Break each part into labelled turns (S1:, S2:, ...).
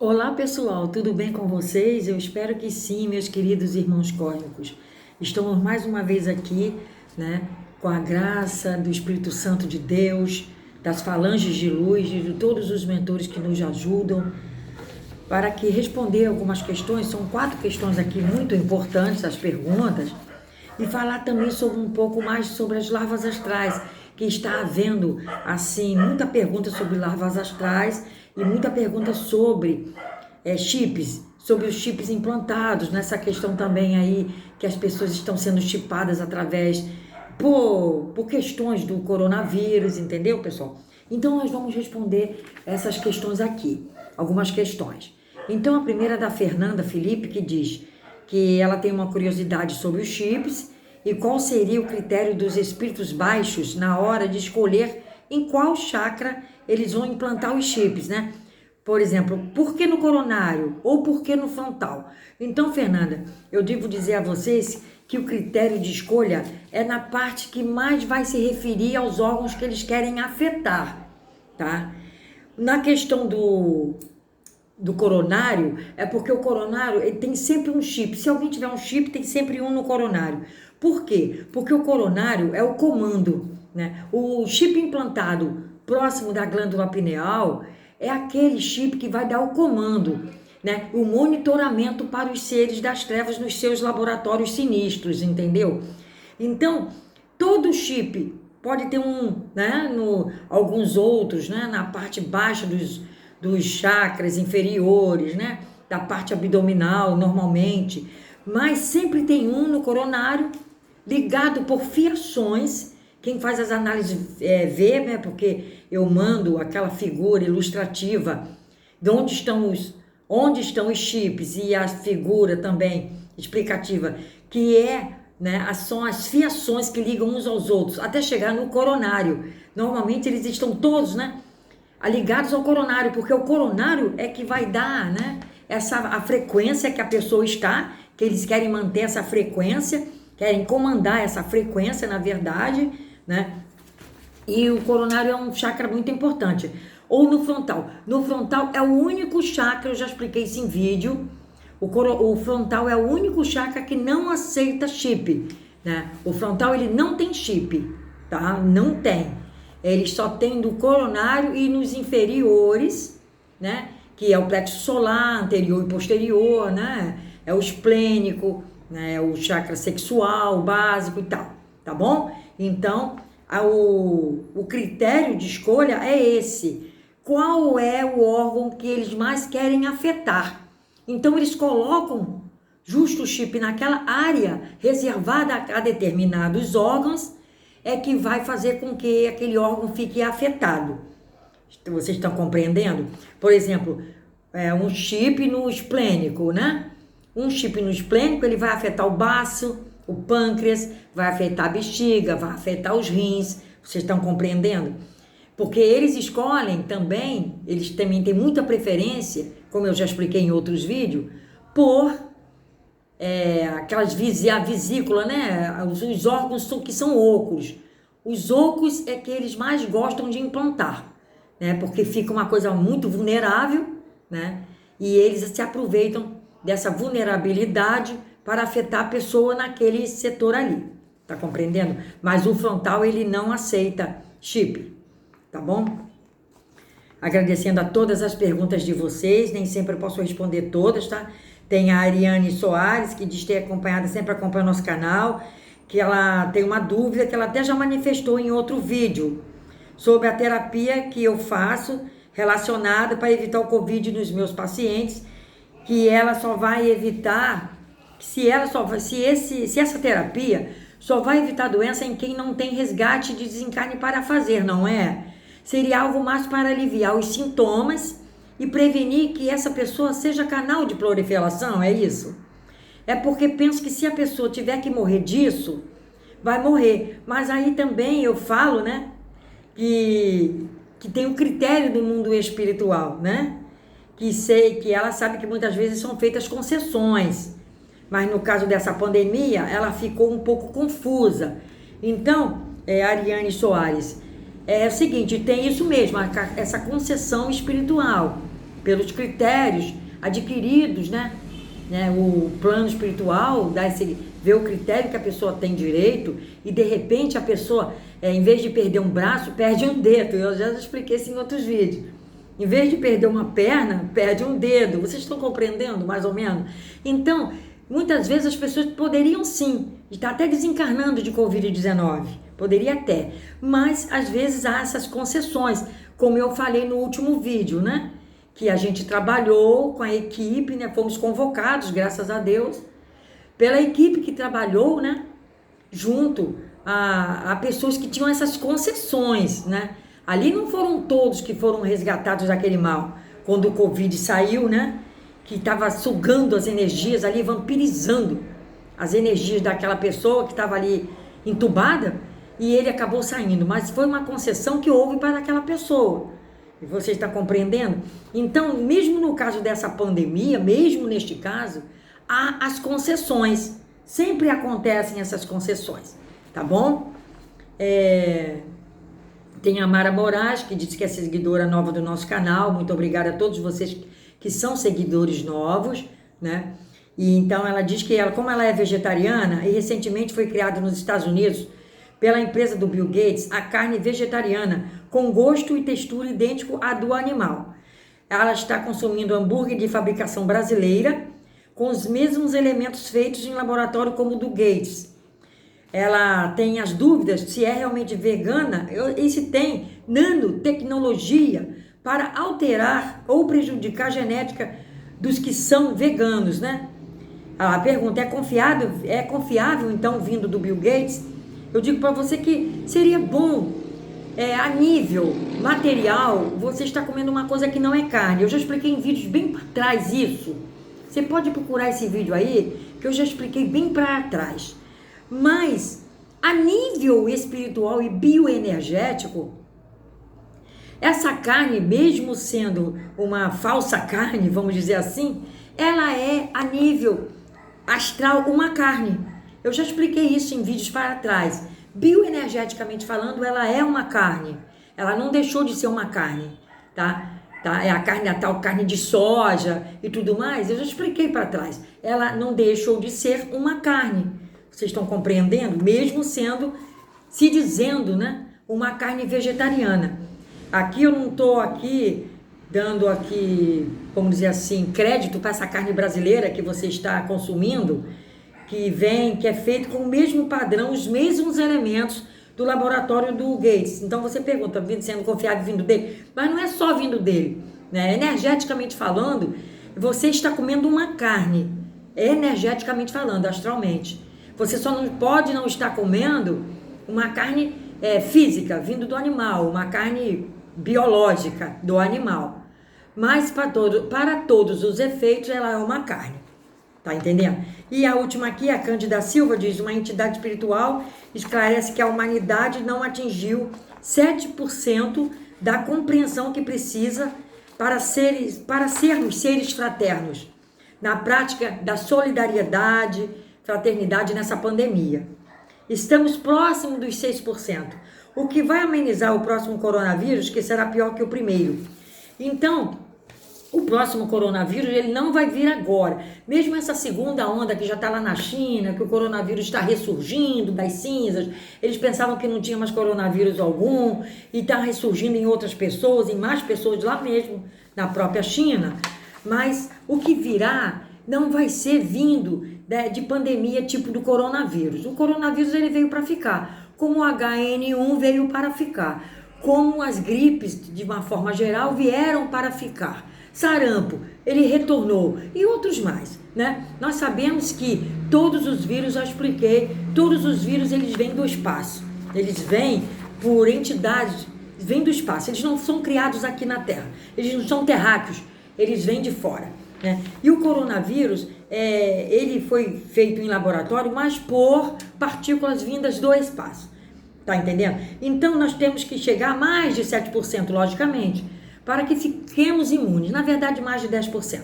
S1: Olá pessoal, tudo bem com vocês? Eu espero que sim, meus queridos irmãos cósmicos. Estamos mais uma vez aqui, né, com a graça do Espírito Santo de Deus, das falanges de luz, de todos os mentores que nos ajudam, para que responder algumas questões. São 4 questões aqui muito importantes, as perguntas, e falar também sobre um pouco mais sobre as larvas astrais, que está havendo, assim, muita pergunta sobre larvas astrais e muita pergunta sobre chips, sobre os chips implantados, nessa questão também aí que as pessoas estão sendo chipadas através, por questões do coronavírus, entendeu, pessoal? Então, nós vamos responder essas questões aqui, algumas questões. Então, a primeira é da Fernanda Felipe, que diz que ela tem uma curiosidade sobre os chips e qual seria o critério dos espíritos baixos na hora de escolher em qual chakra eles vão implantar os chips, né? Por exemplo, por que no coronário ou por que no frontal? Então, Fernanda, eu devo dizer a vocês que o critério de escolha é na parte que mais vai se referir aos órgãos que eles querem afetar, tá? Na questão do coronário, é porque o coronário ele tem sempre um chip. Se alguém tiver um chip, tem sempre um no coronário. Por quê? Porque o coronário é o comando, né? O chip implantado próximo da glândula pineal é aquele chip que vai dar o comando, né? O monitoramento para os seres das trevas nos seus laboratórios sinistros, entendeu? Então, todo chip pode ter né? Alguns outros, né? Na parte baixa dos chakras inferiores, né? Da parte abdominal, normalmente. Mas sempre tem um no coronário, ligado por fiações. Quem faz as análises vê, né? Porque eu mando aquela figura ilustrativa de onde estão os chips e a figura também explicativa, que né, são as fiações que ligam uns aos outros, até chegar no coronário. Normalmente eles estão todos, né, ligados ao coronário, porque o coronário é que vai dar, né, a frequência que a pessoa está, que eles querem manter essa frequência, querem comandar essa frequência, na verdade, né? E o coronário é um chakra muito importante. Ou no frontal. No frontal é o único chakra, eu já expliquei isso em vídeo. O frontal é o único chakra que não aceita chip, né? O frontal ele não tem chip, tá? Não tem. Ele só tem do coronário e nos inferiores, né? Que é o plexo solar, anterior e posterior, né? É o esplênico, né? O chakra sexual, básico e tal, tá bom? Então, o critério de escolha é esse. Qual é o órgão que eles mais querem afetar? Então, eles colocam justo o chip naquela área reservada a determinados órgãos, é que vai fazer com que aquele órgão fique afetado. Vocês estão compreendendo? Por exemplo, um chip no esplênico, né? Um chip no esplênico, ele vai afetar o baço, o pâncreas, vai afetar a bexiga, vai afetar os rins. Vocês estão compreendendo? Porque eles escolhem também, eles também têm muita preferência, como eu já expliquei em outros vídeos, por a vesícula, né? Os órgãos que são ocos. Os ocos é que eles mais gostam de implantar, né? Porque fica uma coisa muito vulnerável, né? E eles se aproveitam dessa vulnerabilidade para afetar a pessoa naquele setor ali, tá compreendendo? Mas o frontal, ele não aceita chip, tá bom? Agradecendo a todas as perguntas de vocês, nem sempre eu posso responder todas, tá? Tem a Ariane Soares, que diz ter acompanhado, sempre acompanha o nosso canal, que ela tem uma dúvida, que ela até já manifestou em outro vídeo, sobre a terapia que eu faço relacionada para evitar o Covid nos meus pacientes, que ela só vai evitar, se essa terapia só vai evitar doença em quem não tem resgate de desencarne para fazer, não é? Seria algo mais para aliviar os sintomas e prevenir que essa pessoa seja canal de proliferação, é isso? É porque penso que se a pessoa tiver que morrer disso, vai morrer. Mas aí também eu falo, né, que tem o critério do mundo espiritual, né? Que ela sabe que muitas vezes são feitas concessões, mas no caso dessa pandemia, ela ficou um pouco confusa. Então, Ariane Soares, é o seguinte, tem isso mesmo, essa concessão espiritual. pelos critérios adquiridos, né? O plano espiritual vê o critério que a pessoa tem direito e de repente a pessoa, em vez de perder um braço, perde um dedo. Eu já expliquei isso em outros vídeos. Em vez de perder uma perna, perde um dedo. Vocês estão compreendendo mais ou menos? Então, muitas vezes as pessoas poderiam sim estar até desencarnando de Covid-19. Poderia até. Mas às vezes há essas concessões, como eu falei no último vídeo, né? Que a gente trabalhou com a equipe, né? Fomos convocados, graças a Deus, pela equipe que trabalhou, né? Junto a pessoas que tinham essas concessões, né? Ali não foram todos que foram resgatados daquele mal. Quando o Covid saiu, né? Que estava sugando as energias ali, vampirizando as energias daquela pessoa que estava ali entubada, e ele acabou saindo. Mas foi uma concessão que houve para aquela pessoa. Você está compreendendo? Então, mesmo no caso dessa pandemia, mesmo neste caso, há as concessões. Sempre acontecem essas concessões, tá bom? Tem a Mara Moraes, que disse que é seguidora nova do nosso canal. Muito obrigada a todos vocês que são seguidores novos, né? E então ela diz que como ela é vegetariana e recentemente foi criada nos Estados Unidos pela empresa do Bill Gates, a carne vegetariana, com gosto e textura idêntico à do animal. Ela está consumindo hambúrguer de fabricação brasileira, com os mesmos elementos feitos em laboratório como o do Gates. Ela tem as dúvidas se é realmente vegana e se tem nanotecnologia para alterar ou prejudicar a genética dos que são veganos, né? A pergunta, é confiável então vindo do Bill Gates? Eu digo para você que seria bom, a nível material, você está comendo uma coisa que não é carne. Eu já expliquei em vídeos bem para trás isso. Você pode procurar esse vídeo aí, que eu já expliquei bem para trás. Mas, a nível espiritual e bioenergético, essa carne, mesmo sendo uma falsa carne, vamos dizer assim, ela é, a nível astral, uma carne. Eu já expliquei isso em vídeos para trás. Bioenergeticamente falando, ela é uma carne. Ela não deixou de ser uma carne, tá? É a carne, a tal carne de soja e tudo mais. Eu já expliquei para trás. Ela não deixou de ser uma carne. Vocês estão compreendendo? Mesmo se dizendo, né, uma carne vegetariana. Aqui eu não estou dando vamos dizer assim, crédito para essa carne brasileira que você está consumindo, que é feito com o mesmo padrão, os mesmos elementos do laboratório do Gates. Então você pergunta, sendo confiável vindo dele? Mas não é só vindo dele, né? Energeticamente falando, você está comendo uma carne, energeticamente falando, astralmente. Você só não pode não estar comendo uma carne física, vindo do animal, uma carne biológica do animal. Mas para todos os efeitos, ela é uma carne. Tá entendendo? E a última aqui, a Cândida Silva, diz: uma entidade espiritual esclarece que a humanidade não atingiu 7% da compreensão que precisa para sermos seres fraternos, na prática da solidariedade, fraternidade nessa pandemia. Estamos próximo dos 6%, o que vai amenizar o próximo coronavírus, que será pior que o primeiro. Então, o próximo coronavírus, ele não vai vir agora. Mesmo essa segunda onda que já está lá na China, que o coronavírus está ressurgindo das cinzas, eles pensavam que não tinha mais coronavírus algum, e está ressurgindo em outras pessoas, em mais pessoas lá mesmo, na própria China. Mas o que virá não vai ser vindo de pandemia tipo do coronavírus. O coronavírus, ele veio para ficar, como o HN1 veio para ficar, como as gripes, de uma forma geral, vieram para ficar. Sarampo, ele retornou, e outros mais, né? Nós sabemos que todos os vírus, já expliquei, todos os vírus, eles vêm do espaço. Eles vêm por entidades, vêm do espaço. Eles não são criados aqui na Terra. Eles não são terráqueos, eles vêm de fora, né? E o coronavírus, ele foi feito em laboratório, mas por partículas vindas do espaço. Tá entendendo? Então, nós temos que chegar a mais de 7%, logicamente, para que fiquemos imunes. Na verdade, mais de 10%.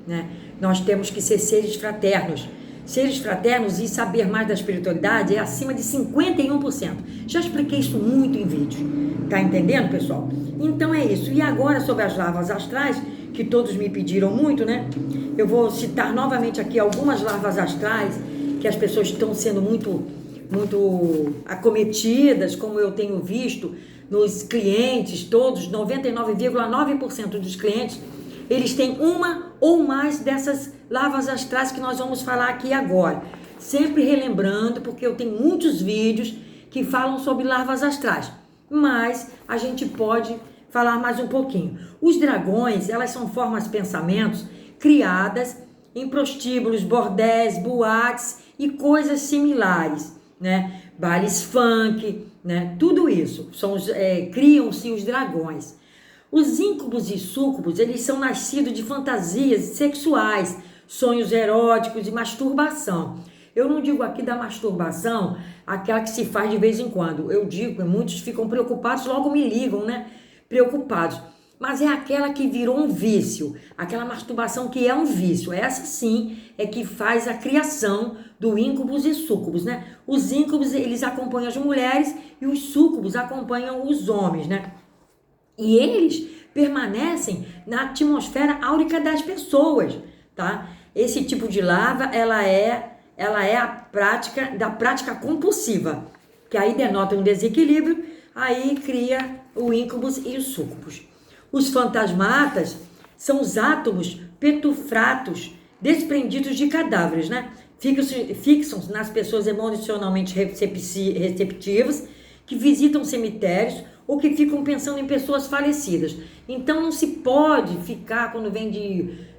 S1: Né? Nós temos que ser seres fraternos. Seres fraternos e saber mais da espiritualidade é acima de 51%. Já expliquei isso muito em vídeo. Tá entendendo, pessoal? Então é isso. E agora, sobre as larvas astrais, que todos me pediram muito, né? Eu vou citar novamente aqui algumas larvas astrais que as pessoas estão sendo muito acometidas, como eu tenho visto nos clientes, todos, 99,9% dos clientes, eles têm uma ou mais dessas larvas astrais que nós vamos falar aqui agora. Sempre relembrando, porque eu tenho muitos vídeos que falam sobre larvas astrais, mas a gente pode falar mais um pouquinho. Os dragões, elas são formas pensamentos criadas em prostíbulos, bordéis, boates e coisas similares, né? Bailes funk, né? Tudo isso, criam-se os dragões. Os íncubos e súcubos, eles são nascidos de fantasias sexuais, sonhos eróticos e masturbação. Eu não digo aqui da masturbação, aquela que se faz de vez em quando. Eu digo, muitos ficam preocupados, logo me ligam, né? Preocupados. Mas é aquela que virou um vício, aquela masturbação que é um vício. Essa sim é que faz a criação do íncubos e súcubos, né? Os íncubos, eles acompanham as mulheres e os súcubos acompanham os homens, né? E eles permanecem na atmosfera áurica das pessoas, tá? Esse tipo de larva, ela é a prática compulsiva, que aí denota um desequilíbrio, aí cria o íncubos e os súcubos. Os fantasmatas são os átomos petufratos desprendidos de cadáveres, né? Fixam nas pessoas emocionalmente receptivas, que visitam cemitérios ou que ficam pensando em pessoas falecidas. Então não se pode ficar, quando vem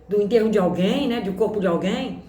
S1: do enterro de alguém, né, do corpo de alguém,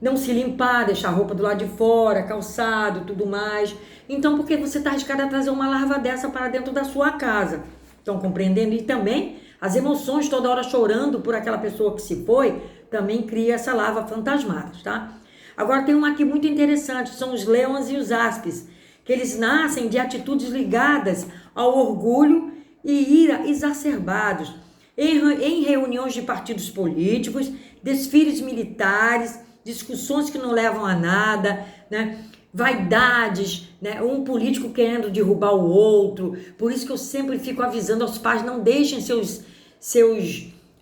S1: não se limpar, deixar a roupa do lado de fora, calçado, tudo mais. Então, porque você está arriscado a trazer uma larva dessa para dentro da sua casa? Estão compreendendo? E também as emoções, toda hora chorando por aquela pessoa que se foi, também cria essa larva fantasmada, tá? Agora tem uma aqui muito interessante, são os leões e os áspis, que eles nascem de atitudes ligadas ao orgulho e ira exacerbados, em reuniões de partidos políticos, desfiles militares, discussões que não levam a nada, né? Vaidades, né? Um político querendo derrubar o outro. Por isso que eu sempre fico avisando aos pais, não deixem seus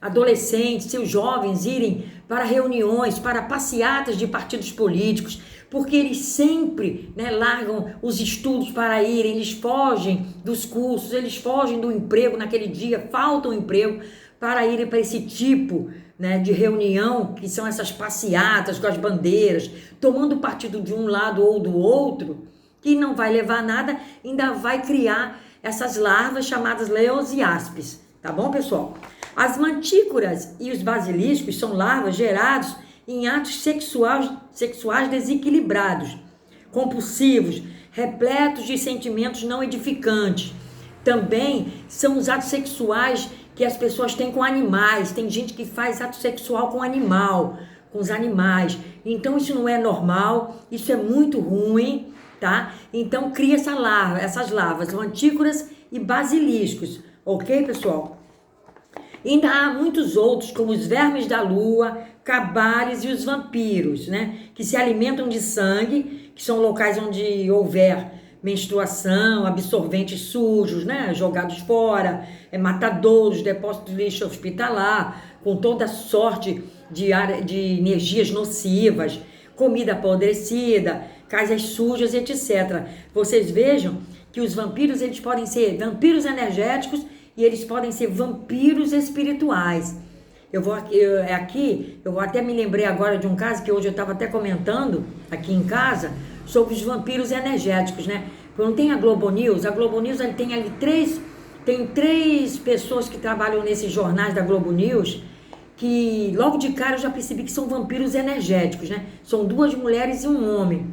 S1: adolescentes, seus jovens irem para reuniões, para passeatas de partidos políticos, porque eles sempre, né, largam os estudos para irem, eles fogem dos cursos, eles fogem do emprego naquele dia, faltam emprego para irem para esse tipo, né, de reunião, que são essas passeatas com as bandeiras, tomando partido de um lado ou do outro, que não vai levar a nada, ainda vai criar essas larvas chamadas leões e áspis, tá bom, pessoal? As mantícoras e os basiliscos são larvas gerados em atos sexuais desequilibrados, compulsivos, repletos de sentimentos não edificantes. Também são os atos sexuais que as pessoas têm com animais. Tem gente que faz ato sexual com animal, com os animais. Então isso não é normal, isso é muito ruim, tá? Então cria essas larvas, mantícoras e basiliscos, ok, pessoal? Ainda há muitos outros, como os vermes da lua, cabares e os vampiros, né? Que se alimentam de sangue, que são locais onde houver menstruação, absorventes sujos, né? Jogados fora, matadouros, depósitos de lixo hospitalar, com toda sorte de energias nocivas, comida apodrecida, casas sujas, etc. Vocês vejam que os vampiros, eles podem ser vampiros energéticos e eles podem ser vampiros espirituais. Eu vou até me lembrei agora de um caso que hoje eu estava até comentando aqui em casa sobre os vampiros energéticos, né? Quando tem a Globo News ele tem ali três pessoas que trabalham nesses jornais da Globo News, que logo de cara eu já percebi que são vampiros energéticos, né? São duas mulheres e um homem.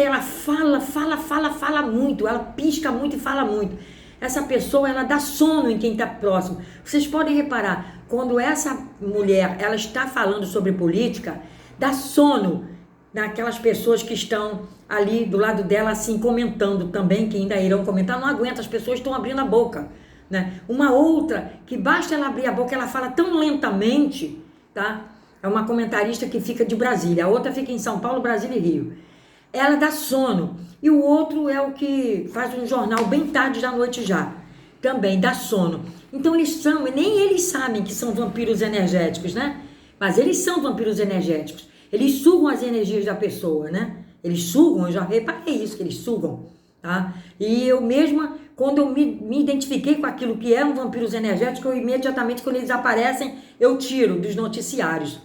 S1: Ela fala muito, ela pisca muito e fala muito. Essa pessoa, ela dá sono em quem está próximo. Vocês podem reparar, quando essa mulher, ela está falando sobre política, dá sono naquelas pessoas que estão ali do lado dela, assim, comentando também, que ainda irão comentar. Não aguenta, as pessoas estão abrindo a boca, né? Uma outra, que basta ela abrir a boca, ela fala tão lentamente, tá? É uma comentarista que fica de Brasília, a outra fica em São Paulo, Brasília e Rio. Ela dá sono. E o outro é o que faz um jornal bem tarde da noite já. também dá sono. Então nem eles sabem que são vampiros energéticos, né? Mas eles são vampiros energéticos. Eles sugam as energias da pessoa, né? Eles sugam, eu já reparei isso, que eles sugam, tá? E eu mesma, quando eu me identifiquei com aquilo que é um vampiros energético, eu imediatamente, quando eles aparecem, eu tiro dos noticiários.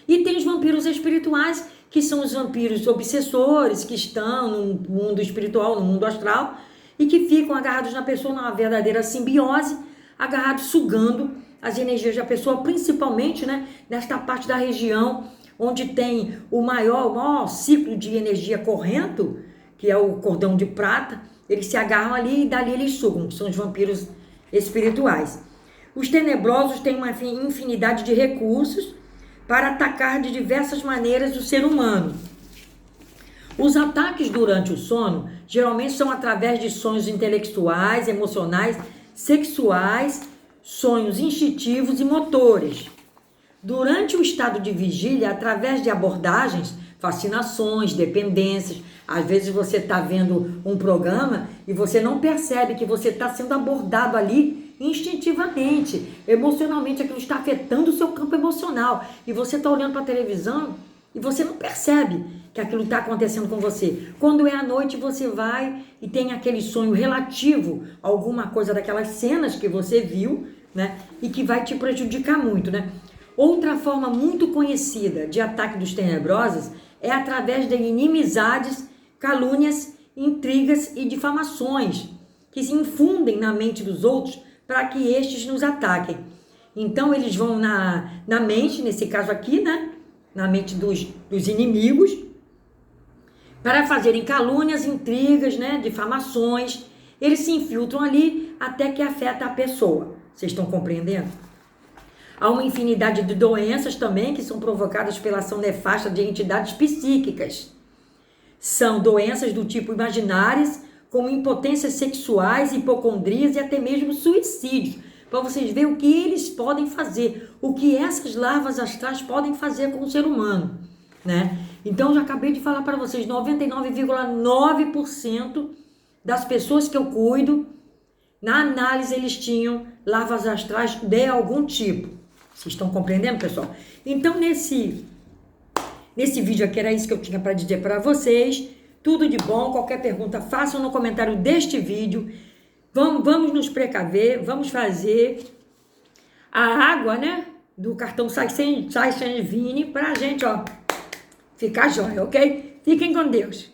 S1: E tem os vampiros espirituais, que são os vampiros obsessores, que estão no mundo espiritual, no mundo astral, e que ficam agarrados na pessoa numa verdadeira simbiose, agarrados, sugando as energias da pessoa, principalmente, né, nesta parte da região onde tem o maior ciclo de energia correndo, que é o cordão de prata. Eles se agarram ali e dali eles sugam, que são os vampiros espirituais. Os tenebrosos têm uma infinidade de recursos para atacar de diversas maneiras o ser humano. Os ataques durante o sono geralmente são através de sonhos intelectuais, emocionais, sexuais, sonhos instintivos e motores. Durante o estado de vigília, através de abordagens, fascinações, dependências. Às vezes você está vendo um programa e você não percebe que você está sendo abordado ali instintivamente, emocionalmente, aquilo está afetando o seu campo emocional. E você está olhando para a televisão e você não percebe que aquilo está acontecendo com você. Quando é à noite, você vai e tem aquele sonho relativo a alguma coisa daquelas cenas que você viu, né? E que vai te prejudicar muito, né? Outra forma muito conhecida de ataque dos tenebrosos é através de inimizades, calúnias, intrigas e difamações que se infundem na mente dos outros para que estes nos ataquem. Então eles vão na mente, nesse caso aqui, né? Na mente dos inimigos, para fazerem calúnias, intrigas, né? Difamações. Eles se infiltram ali até que afeta a pessoa. Vocês estão compreendendo? Há uma infinidade de doenças também que são provocadas pela ação nefasta de entidades psíquicas. São doenças do tipo imaginárias, como impotências sexuais, hipocondrias e até mesmo suicídios. Para vocês verem o que eles podem fazer, o que essas larvas astrais podem fazer com o ser humano, né? Então, eu já acabei de falar para vocês, 99,9% das pessoas que eu cuido, na análise eles tinham larvas astrais de algum tipo. Vocês estão compreendendo, pessoal? Então, nesse vídeo aqui era isso que eu tinha para dizer para vocês. Tudo de bom. Qualquer pergunta, façam no comentário deste vídeo. Vamos nos precaver. Vamos fazer a água, né? Do cartão Sai Sem Vini pra gente, ó, ficar jóia, ok? Fiquem com Deus.